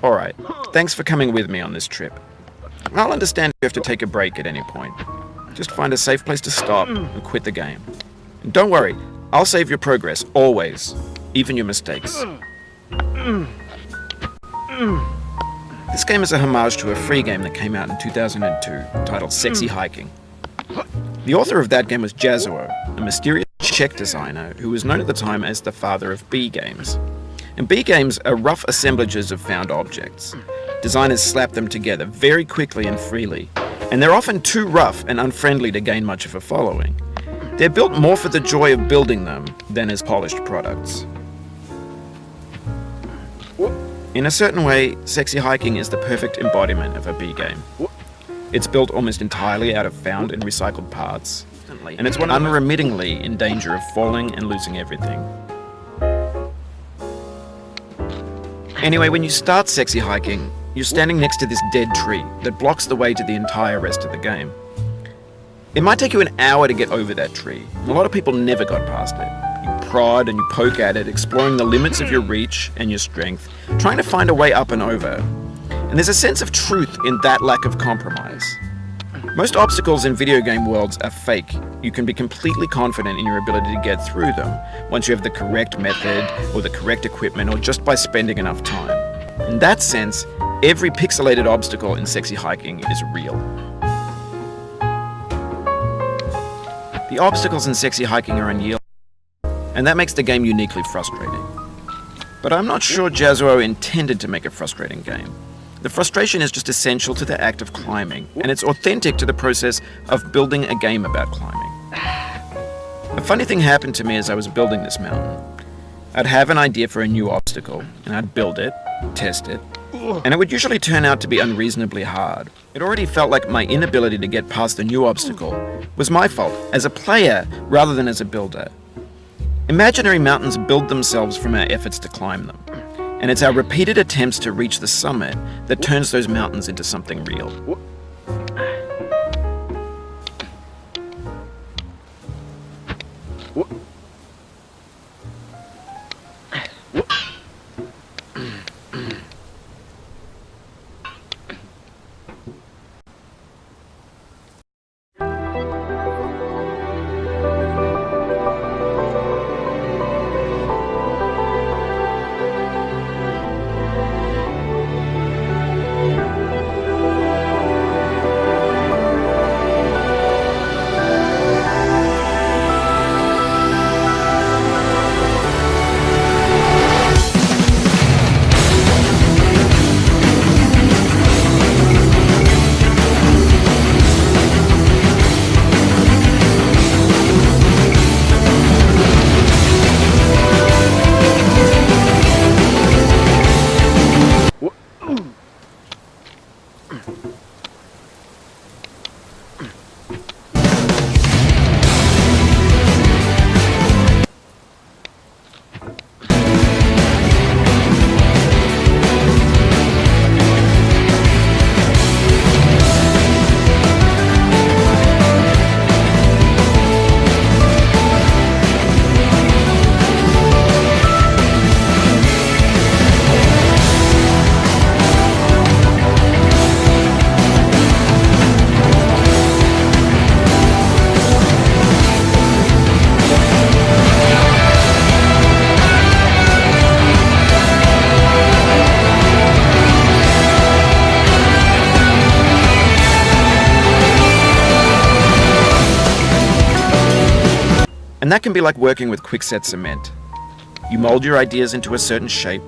Alright, thanks for coming with me on this trip. I'll understand if you have to take a break at any point. Just find a safe place to stop and quit the game. And don't worry, I'll save your progress, always, even your mistakes. This game is a homage to a free game that came out in 2002, titled Sexy Hiking. The author of that game was Jazuo, a mysterious Czech designer who was known at the time as the father of B games. And B games are rough assemblages of found objects. Designers slap them together very quickly and freely, and they're often too rough and unfriendly to gain much of a following. They're built more for the joy of building them than as polished products. In a certain way, Sexy Hiking is the perfect embodiment of a B game. It's built almost entirely out of found and recycled parts, and it's unremittingly in danger of falling and losing everything. Anyway, when you start Sexy Hiking, you're standing next to this dead tree that blocks the way to the entire rest of the game. It might take you an hour to get over that tree. A lot of people never got past it. You prod and you poke at it, exploring the limits of your reach and your strength, trying to find a way up and over. And there's a sense of truth in that lack of compromise. Most obstacles in video game worlds are fake. You can be completely confident in your ability to get through them once you have the correct method or the correct equipment or just by spending enough time. In that sense, every pixelated obstacle in Sexy Hiking is real. The obstacles in Sexy Hiking are unyielding, and that makes the game uniquely frustrating. But I'm not sure Jazuo intended to make a frustrating game. The frustration is just essential to the act of climbing, and it's authentic to the process of building a game about climbing. A funny thing happened to me as I was building this mountain. I'd have an idea for a new obstacle, and I'd build it, test it, and it would usually turn out to be unreasonably hard. It already felt like my inability to get past the new obstacle was my fault, as a player rather than as a builder. Imaginary mountains build themselves from our efforts to climb them. And it's our repeated attempts to reach the summit that turns those mountains into something real. And that can be like working with quickset cement. You mold your ideas into a certain shape.